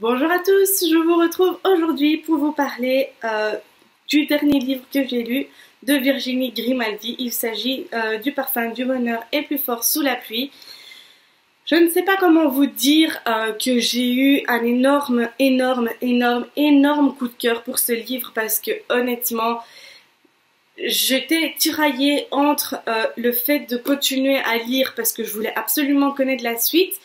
Bonjour à tous, je vous retrouve aujourd'hui pour vous parler du dernier livre que j'ai lu de Virginie Grimaldi. Il s'agit du parfum du bonheur est plus fort sous la pluie. Je ne sais pas comment vous dire que j'ai eu un énorme coup de cœur pour ce livre parce que honnêtement, j'étais tiraillée entre le fait de continuer à lire parce que je voulais absolument connaître la suite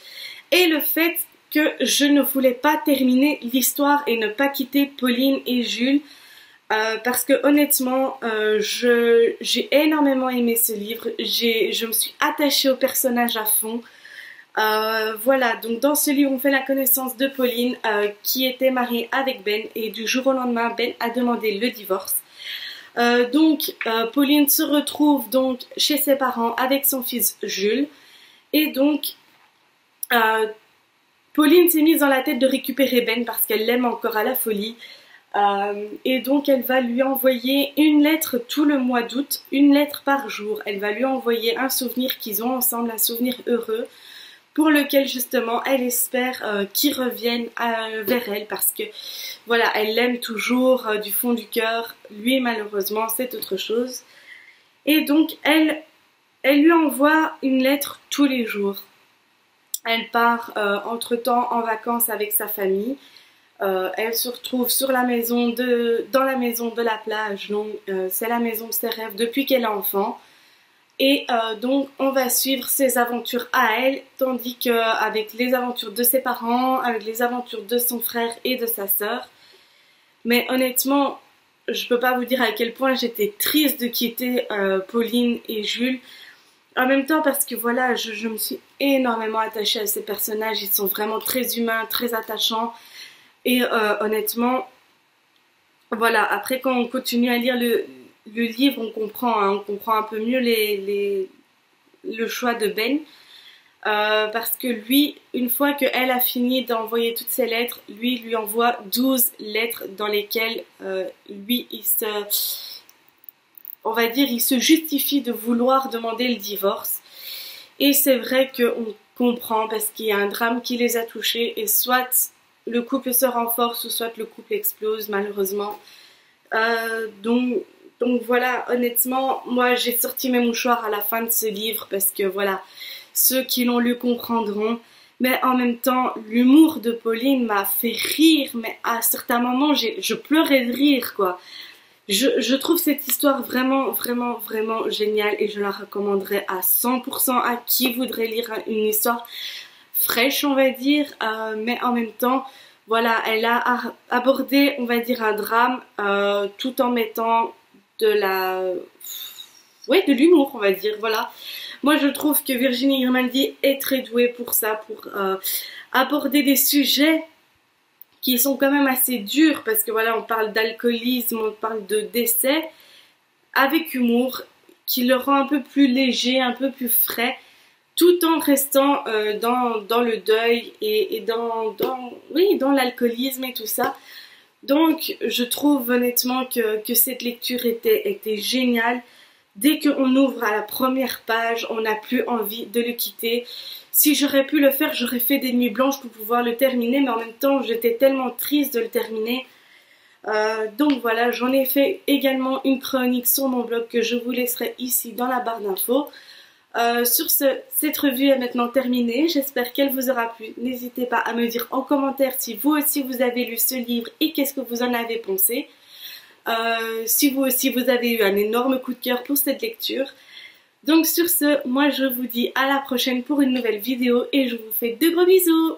et le fait que je ne voulais pas terminer l'histoire et ne pas quitter Pauline et Jules parce que honnêtement j'ai énormément aimé ce livre, je me suis attachée au personnage à fond. Voilà, donc dans ce livre on fait la connaissance de Pauline qui était mariée avec Ben et du jour au lendemain Ben a demandé le divorce. Pauline se retrouve donc chez ses parents avec son fils Jules et donc Pauline s'est mise dans la tête de récupérer Ben parce qu'elle l'aime encore à la folie. Et donc elle va lui envoyer une lettre tout le mois d'août, une lettre par jour. Elle va lui envoyer un souvenir qu'ils ont ensemble, un souvenir heureux, pour lequel justement elle espère qu'il revienne vers elle parce que voilà, elle l'aime toujours du fond du cœur. Lui malheureusement c'est autre chose. Et donc elle lui envoie une lettre tous les jours. Elle part entre-temps en vacances avec sa famille. Elle se retrouve dans la maison de la plage. Donc c'est la maison de ses rêves depuis qu'elle est enfant. Et donc on va suivre ses aventures à elle, tandis qu'avec les aventures de ses parents, avec les aventures de son frère et de sa sœur. Mais honnêtement, je peux pas vous dire à quel point j'étais triste de quitter Pauline et Jules. En même temps parce que voilà, je me suis énormément attachée à ces personnages, ils sont vraiment très humains, très attachants. Et honnêtement, voilà, après quand on continue à lire le livre, on comprend un peu mieux le choix de Ben. Parce que lui, une fois qu'elle a fini d'envoyer toutes ses lettres, lui envoie 12 lettres dans lesquelles lui, on va dire, il se justifie de vouloir demander le divorce. Et c'est vrai qu'on comprend parce qu'il y a un drame qui les a touchés et soit le couple se renforce ou soit le couple explose malheureusement. Donc voilà, honnêtement, moi j'ai sorti mes mouchoirs à la fin de ce livre parce que voilà, ceux qui l'ont lu comprendront. Mais en même temps, l'humour de Pauline m'a fait rire, mais à certains moments, je pleurais de rire, quoi. Je trouve cette histoire vraiment géniale et je la recommanderais à 100% à qui voudrait lire une histoire fraîche, on va dire, mais en même temps, voilà, elle a abordé, on va dire, un drame tout en mettant de l'humour, on va dire, voilà. Moi, je trouve que Virginie Grimaldi est très douée pour ça, pour aborder des sujets qui sont quand même assez durs parce que voilà, on parle d'alcoolisme, on parle de décès avec humour qui le rend un peu plus léger, un peu plus frais tout en restant dans le deuil et dans l'alcoolisme et tout ça. Donc je trouve honnêtement que cette lecture était géniale. Dès qu'on ouvre à la première page, on n'a plus envie de le quitter. Si j'aurais pu le faire, j'aurais fait des nuits blanches pour pouvoir le terminer, mais en même temps, j'étais tellement triste de le terminer. Donc voilà, j'en ai fait également une chronique sur mon blog que je vous laisserai ici dans la barre d'infos. Sur ce, cette revue est maintenant terminée, j'espère qu'elle vous aura plu. N'hésitez pas à me dire en commentaire si vous aussi vous avez lu ce livre et qu'est-ce que vous en avez pensé. Si vous aussi vous avez eu un énorme coup de cœur pour cette lecture. Donc sur ce, moi je vous dis à la prochaine pour une nouvelle vidéo et je vous fais de gros bisous.